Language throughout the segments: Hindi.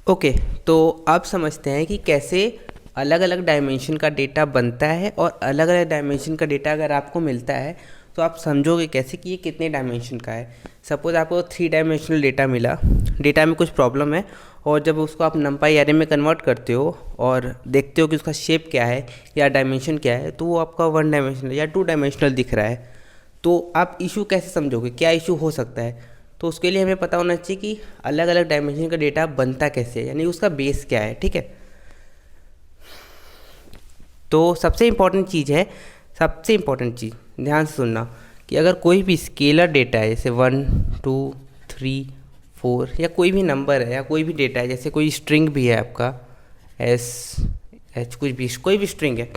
ओके। तो आप समझते हैं कि कैसे अलग अलग डायमेंशन का डेटा बनता है, और अलग अलग डायमेंशन का डेटा अगर आपको मिलता है तो आप समझोगे कैसे कि ये कितने डायमेंशन का है। सपोज़ आपको 3 डायमेंशनल डेटा मिला, डेटा में कुछ प्रॉब्लम है, और जब उसको आप नंपाई एरे में कन्वर्ट करते हो और देखते हो कि उसका शेप क्या है या डायमेंशन क्या है, तो वो आपका 1 डायमेंशनल या 2 डायमेंशनल दिख रहा है। तो आप इशू कैसे समझोगे, क्या इशू हो सकता है? तो उसके लिए हमें पता होना चाहिए कि अलग अलग डायमेंशन का डेटा बनता कैसे है, यानी उसका बेस क्या है। ठीक है, तो सबसे इम्पॉर्टेंट चीज़ ध्यान से सुनना कि अगर कोई भी स्केलर डेटा है, जैसे 1 2 3 4, या कोई भी नंबर है या कोई भी डेटा है, जैसे कोई स्ट्रिंग भी है आपका SH, कुछ भी कोई भी स्ट्रिंग है,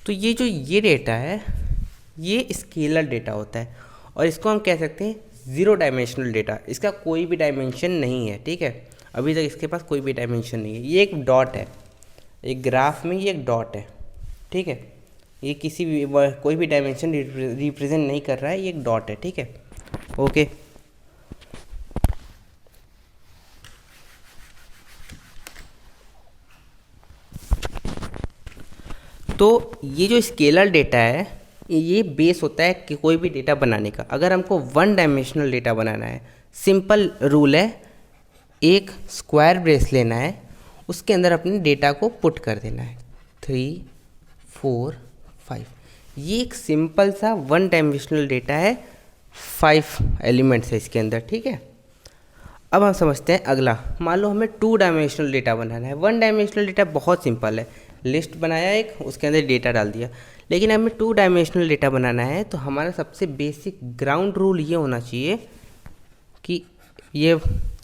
तो ये डेटा है, ये स्केलर डेटा होता है, और इसको हम कह सकते हैं 0 डायमेंशनल डेटा। इसका कोई भी डायमेंशन नहीं है। ठीक है, अभी तक इसके पास कोई भी डायमेंशन नहीं है। ये एक डॉट है, एक ग्राफ में ये एक डॉट है। ठीक है, ये किसी भी कोई भी डायमेंशन रिप्रेजेंट नहीं कर रहा है, ये एक डॉट है। ठीक है, ओके। तो ये जो स्केलर डेटा है, ये बेस होता है कि कोई भी डेटा बनाने का। अगर हमको 1 डायमेंशनल डेटा बनाना है, सिंपल रूल है, एक स्क्वायर ब्रेस लेना है, उसके अंदर अपने डेटा को पुट कर देना है 3 4 5। ये एक सिंपल सा 1 डायमेंशनल डेटा है, 5 एलिमेंट्स है इसके अंदर। ठीक है, अब हम समझते हैं अगला। मान लो हमें 2 डायमेंशनल डेटा बनाना है। 1 डायमेंशनल डेटा बहुत सिंपल है, लिस्ट बनाया एक, उसके अंदर डेटा डाल दिया। लेकिन हमें 2 डायमेंशनल डेटा बनाना है, तो हमारा सबसे बेसिक ग्राउंड रूल ये होना चाहिए कि ये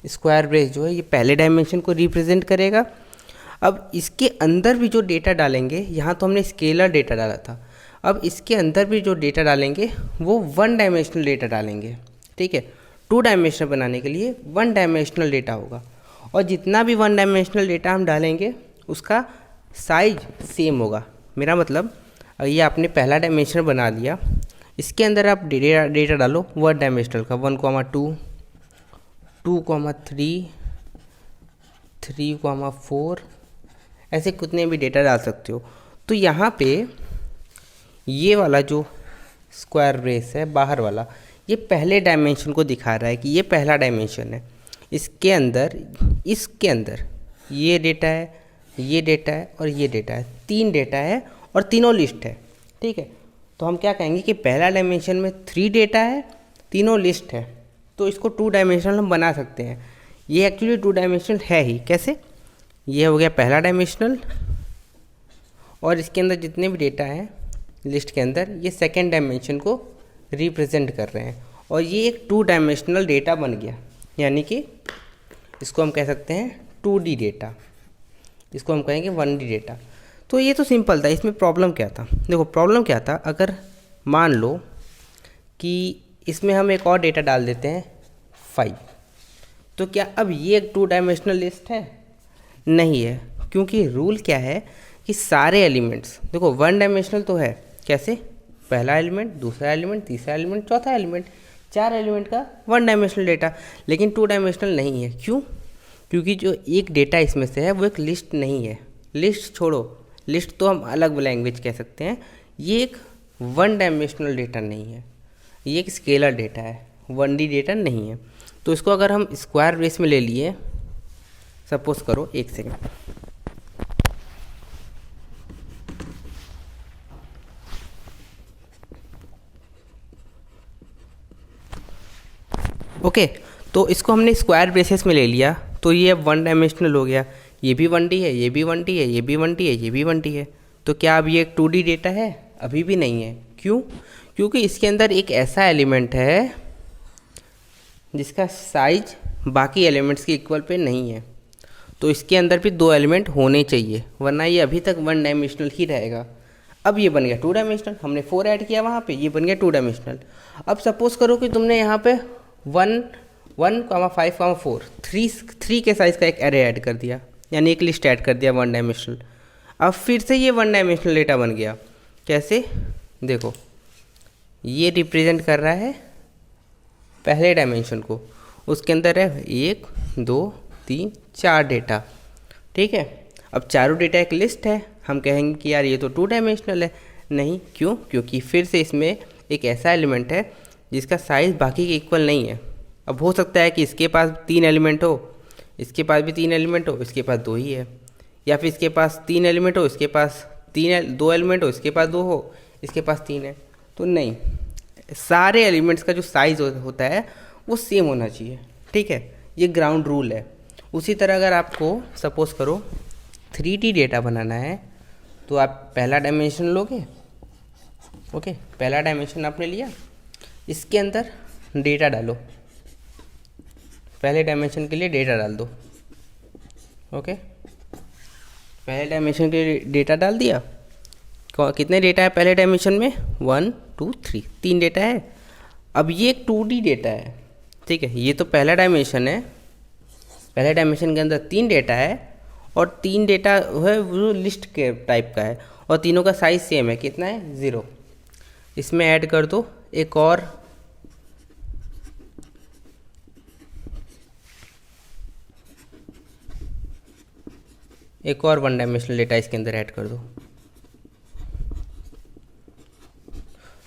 स्क्वायर ब्रेस जो है ये पहले डायमेंशन को रिप्रेजेंट करेगा। अब इसके अंदर भी जो डेटा डालेंगे, यहाँ तो हमने स्केलर डेटा डाला था, अब इसके अंदर भी जो डेटा डालेंगे वो 1 डायमेंशनल डेटा डालेंगे। ठीक है, 2 डायमेंशनल बनाने के लिए 1 डायमेंशनल डेटा होगा, और जितना भी 1 डायमेंशनल डेटा हम डालेंगे उसका साइज सेम होगा। मेरा मतलब ये आपने पहला डायमेंशन बना लिया, इसके अंदर आप डेटा डालो 1 डायमेंशनल का, 1 2 2 3 3 4, ऐसे कितने भी डेटा डाल सकते हो। तो यहाँ पे ये वाला जो स्क्वायर ब्रेस है बाहर वाला, ये पहले डायमेंशन को दिखा रहा है कि ये पहला डायमेंशन है। इसके अंदर ये डेटा है, ये डेटा है और ये डेटा है, 3 डेटा है और तीनों लिस्ट है। ठीक है, तो हम क्या कहेंगे कि पहला डायमेंशन में 3 डेटा है, तीनों लिस्ट है, तो इसको 2 डायमेंशनल हम बना सकते हैं। ये एक्चुअली 2 डायमेंशनल है ही। कैसे? ये हो गया पहला डायमेंशनल, और इसके अंदर जितने भी डेटा हैं लिस्ट के अंदर, ये सेकेंड डायमेंशन को रिप्रेजेंट कर रहे हैं, और ये एक 2 डायमेंशनल डेटा बन गया। यानी कि इसको हम कह सकते हैं 2D डेटा, इसको हम कहेंगे 1D डेटा। तो ये तो सिंपल था। इसमें प्रॉब्लम क्या था? देखो प्रॉब्लम क्या था, अगर मान लो कि इसमें हम एक और डेटा डाल देते हैं 5, तो क्या अब ये एक 2 डायमेंशनल लिस्ट है? नहीं है, क्योंकि रूल क्या है कि सारे एलिमेंट्स, देखो 1 डायमेंशनल तो है। कैसे? पहला एलिमेंट, दूसरा एलिमेंट, तीसरा एलिमेंट, चौथा एलिमेंट, 4 एलिमेंट का 1 डायमेंशनल डेटा, लेकिन 2 डायमेंशनल नहीं है। क्यों? क्योंकि जो एक डेटा इसमें से है वो एक लिस्ट नहीं है। लिस्ट छोड़ो, लिस्ट तो हम अलग लैंग्वेज कह सकते हैं। ये एक 1 डायमेंशनल डेटा नहीं है, ये एक स्केलर डेटा है, 1D डेटा नहीं है। तो इसको अगर हम स्क्वायर ब्रेस में ले लिए, सपोज करो, एक सेकेंड, ओके। तो इसको हमने स्क्वायर ब्रेसेस में ले लिया, तो ये अब 1 डायमेंशनल हो गया। ये भी 1D है, ये भी 1D है, ये भी 1D है, ये भी 1D है। तो क्या अब ये एक 2D डेटा है? अभी भी नहीं है। क्यों? क्योंकि इसके अंदर एक ऐसा एलिमेंट है जिसका साइज बाकी एलिमेंट्स के इक्वल पे नहीं है। तो इसके अंदर भी 2 एलिमेंट होने चाहिए, वरना ये अभी तक 1 डायमेंशनल ही रहेगा। अब ये बन गया 2 डायमेंशनल, हमने 4 ऐड किया वहाँ पे, ये बन गया 2 डायमेंशनल। अब सपोज करो कि तुमने यहाँ पे 1 5 4 3 के साइज़ का एक एरे ऐड कर दिया, यानी एक लिस्ट ऐड कर दिया 1 डायमेंशनल। अब फिर से ये 1 डायमेंशनल डेटा बन गया। कैसे? देखो, ये रिप्रेजेंट कर रहा है पहले डायमेंशन को, उसके अंदर है 1 2 3 4 डेटा, ठीक है। अब चारों डेटा एक लिस्ट है, हम कहेंगे कि यार ये तो 2 डायमेंशनल है। नहीं, क्यों? क्योंकि फिर से इसमें एक ऐसा एलिमेंट है जिसका साइज़ बाकी के इक्वल नहीं है। अब हो सकता है कि इसके पास 3 एलिमेंट हो, इसके पास भी 3 एलिमेंट हो, इसके पास 2 ही है, या फिर इसके पास 3 एलिमेंट हो, इसके पास 2 एलिमेंट हो, इसके पास 2 हो, इसके पास 3 है। तो नहीं, सारे एलिमेंट्स का जो साइज़ होता है वो सेम होना चाहिए। ठीक है, ये ग्राउंड रूल है। उसी तरह अगर आपको सपोज करो 3D डेटा बनाना है तो आप पहला डायमेंशन लोगे। ओके, पहला डायमेंशन आपने लिया, इसके अंदर डेटा डालो, पहले डायमेंशन के लिए डेटा डाल दो। ओके, पहले डायमेंशन के लिए डेटा डाल दिया। कितने डेटा है पहले डायमेंशन में? 1 2 3, 3 डेटा है। अब ये एक 2D डेटा है। ठीक है, ये तो पहला डायमेंशन है, पहले डायमेंशन के अंदर 3 डेटा है और 3 डेटा है वो लिस्ट के टाइप का है और तीनों का साइज सेम है। कितना है? 0। इसमें ऐड कर दो एक और वन डायमेंशनल डेटा इसके अंदर ऐड कर दो।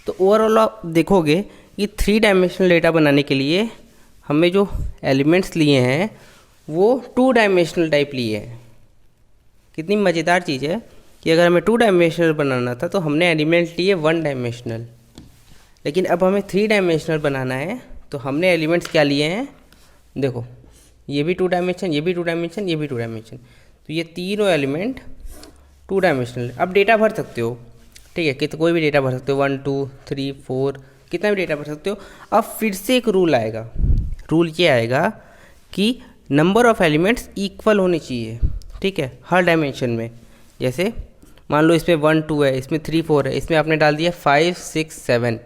तो ओवरऑल आप देखोगे कि 3 डायमेंशनल डेटा बनाने के लिए हमें जो एलिमेंट्स लिए हैं वो 2 डायमेंशनल टाइप लिए हैं। कितनी मज़ेदार चीज़ है कि अगर हमें 2 डायमेंशनल बनाना था तो हमने एलिमेंट लिए 1 डायमेंशनल, लेकिन अब हमें 3 डायमेंशनल बनाना है तो हमने एलिमेंट्स क्या लिए हैं? देखो, ये भी 2 डायमेंशन, ये भी 2 डायमेंशन, ये भी 2 डायमेंशन, तो ये तीनों एलिमेंट 2 डायमेंशनल। अब डेटा भर सकते हो, ठीक है, कि तो कोई भी डेटा भर सकते हो, 1 2 3 4, कितना भी डेटा भर सकते हो। अब फिर से एक रूल आएगा, रूल ये आएगा कि नंबर ऑफ़ एलिमेंट्स इक्वल होने चाहिए। ठीक है, हर डायमेंशन में। जैसे मान लो इसमें 1 2 है, इसमें 3 4 है, इसमें आपने डाल दिया 5 6 7,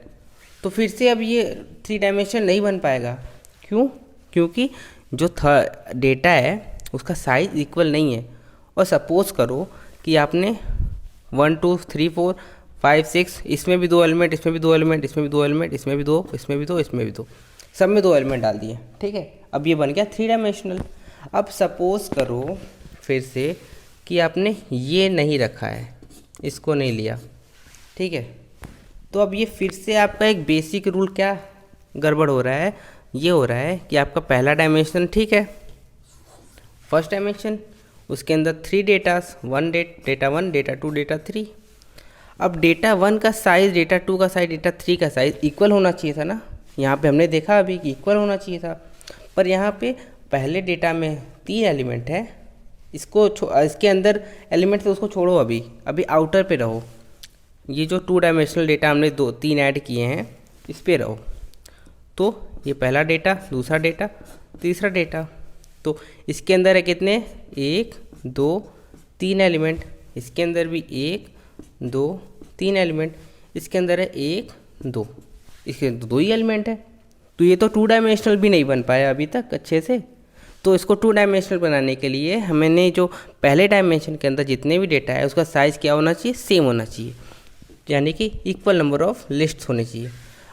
तो फिर से अब ये 3 डायमेंशन नहीं बन पाएगा। क्यों? क्योंकि जो डेटा है उसका साइज इक्वल नहीं है। और सपोज करो कि आपने 1 2 3 4 5 6, इसमें भी 2 एलिमेंट, इसमें भी 2 एलिमेंट, इसमें भी 2 एलिमेंट, इसमें भी 2, इसमें भी 2, इसमें भी 2, सब में 2 एलिमेंट डाल दिए। ठीक है, अब ये बन गया 3 डायमेंशनल। अब सपोज करो फिर से कि आपने ये नहीं रखा है, इसको नहीं लिया। ठीक है, तो अब ये फिर से आपका एक बेसिक रूल क्या गड़बड़ हो रहा है? ये हो रहा है कि आपका पहला डायमेंशन ठीक है, फर्स्ट डायमेंशन, उसके अंदर 3 डेटास, डेटा 1 डेटा 2 डेटा 3। अब डेटा 1 का साइज़, डेटा 2 का साइज़, डेटा 3 का साइज़ इक्वल होना चाहिए था ना। यहाँ पे हमने देखा अभी कि इक्वल होना चाहिए था, पर यहाँ पे पहले डेटा में 3 एलिमेंट है, इसको इसके अंदर एलिमेंट तो उसको छोड़ो, अभी आउटर पे रहो। ये जो 2 डायमेंशनल डेटा हमने 2 3 ऐड किए हैं इस पे रहो। तो ये पहला डेटा, दूसरा डेटा, तीसरा डेटा, तो इसके अंदर है कितने? 1 2 3 एलिमेंट, इसके अंदर भी 1 2 3 एलिमेंट, इसके अंदर है 1 2, इसके अंदर 2 ही एलिमेंट है। तो ये तो 2 डायमेंशनल भी नहीं बन पाया अभी तक अच्छे से। तो इसको 2 डायमेंशनल बनाने के लिए हमने जो पहले डायमेंशन के अंदर जितने भी डेटा है उसका साइज़ क्या होना चाहिए? सेम होना चाहिए, यानी कि इक्वल नंबर ऑफ लिस्ट्स होने चाहिए।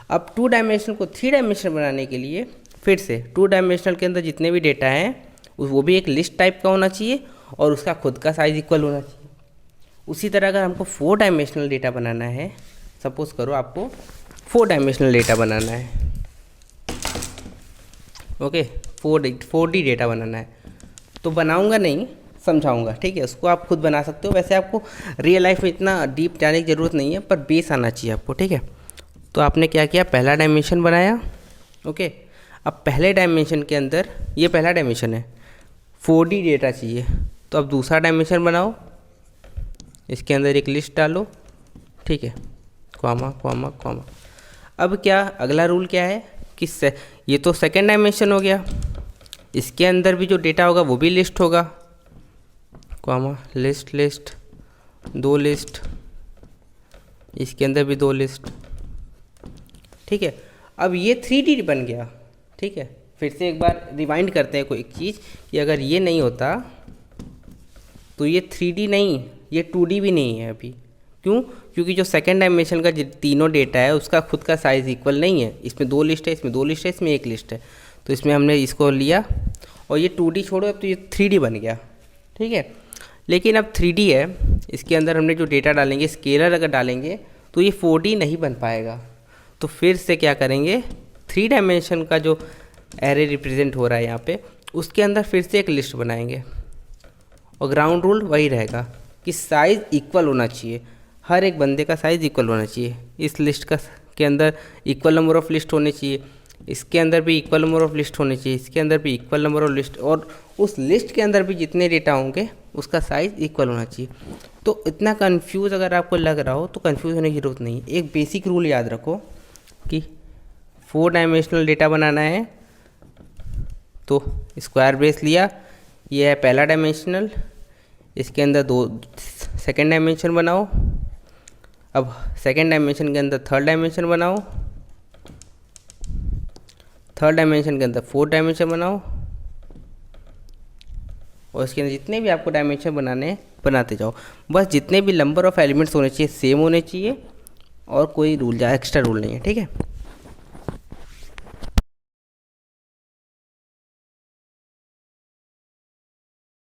अब 2 डायमेंशनल को 3 डायमेंशनल बनाने के लिए फिर से 2 डायमेंशनल के अंदर जितने भी डेटा हैं वो भी एक लिस्ट टाइप का होना चाहिए और उसका खुद का साइज़ इक्वल होना चाहिए। उसी तरह अगर हमको 4 डायमेंशनल डेटा बनाना है, सपोज करो आपको 4 डायमेंशनल डेटा बनाना है, ओके, 4D डेटा बनाना है, तो बनाऊंगा नहीं, समझाऊंगा। ठीक है, उसको आप खुद बना सकते हो। वैसे आपको रियल लाइफ में इतना डीप जाने की ज़रूरत नहीं है, पर बेस आना चाहिए आपको। ठीक है, तो आपने क्या किया? पहला डायमेंशन बनाया। ओके, अब पहले डायमेंशन के अंदर, ये पहला डायमेंशन है, 4D डेटा चाहिए, तो अब दूसरा डायमेंशन बनाओ, इसके अंदर एक लिस्ट डालो। ठीक है, कॉमा कॉमा कॉमा। अब क्या अगला रूल क्या है कि ये तो सेकेंड डायमेंशन हो गया, इसके अंदर भी जो डेटा होगा वो भी लिस्ट होगा, कॉमा लिस्ट लिस्ट 2 लिस्ट, इसके अंदर भी 2 लिस्ट। ठीक है, अब ये 3D बन गया। ठीक है, फिर से एक बार रिवाइंड करते हैं कोई एक चीज़ कि अगर ये नहीं होता तो ये 3D नहीं, ये 2D भी नहीं है अभी। क्यों? क्योंकि जो सेकेंड डायमेंशन का तीनों डेटा है उसका खुद का साइज़ इक्वल नहीं है। इसमें 2 लिस्ट है, इसमें 2 लिस्ट है, इसमें 1 लिस्ट है, तो इसमें हमने इसको लिया और ये 2D छोड़ो, अब तो ये 3D बन गया। ठीक है, लेकिन अब 3D है, इसके अंदर हमने जो डेटा डालेंगे, स्केलर अगर डालेंगे तो ये 4D नहीं बन पाएगा। तो फिर से क्या करेंगे, 3 डायमेंशन का जो एरे रिप्रेजेंट हो रहा है यहाँ पे, उसके अंदर फिर से एक लिस्ट बनाएंगे और ग्राउंड रूल वही रहेगा कि साइज़ इक्वल होना चाहिए, हर एक बंदे का साइज़ इक्वल होना चाहिए। इस लिस्ट का के अंदर इक्वल नंबर ऑफ़ लिस्ट होने चाहिए, इसके अंदर भी इक्वल नंबर ऑफ़ लिस्ट होने चाहिए, इसके अंदर भी इक्वल नंबर ऑफ लिस्ट, और उस लिस्ट के अंदर भी जितने डेटा होंगे उसका साइज़ इक्वल होना चाहिए। तो इतना कंफ्यूज अगर आपको लग रहा हो तो कंफ्यूज होने की ज़रूरत नहीं। एक बेसिक रूल याद रखो कि 4 डायमेंशनल डेटा बनाना है तो स्क्वायर ब्रेस लिया, ये है पहला डायमेंशनल, इसके अंदर 2 सेकेंड डायमेंशन बनाओ, अब सेकेंड डायमेंशन के अंदर थर्ड डायमेंशन बनाओ, थर्ड डायमेंशन के अंदर फोर्थ डायमेंशन बनाओ, और इसके अंदर जितने भी आपको डायमेंशन बनाने हैं बनाते जाओ। बस जितने भी नंबर ऑफ़ एलिमेंट्स होने चाहिए सेम होने चाहिए, और कोई रूल या एक्स्ट्रा रूल नहीं है, ठीक है।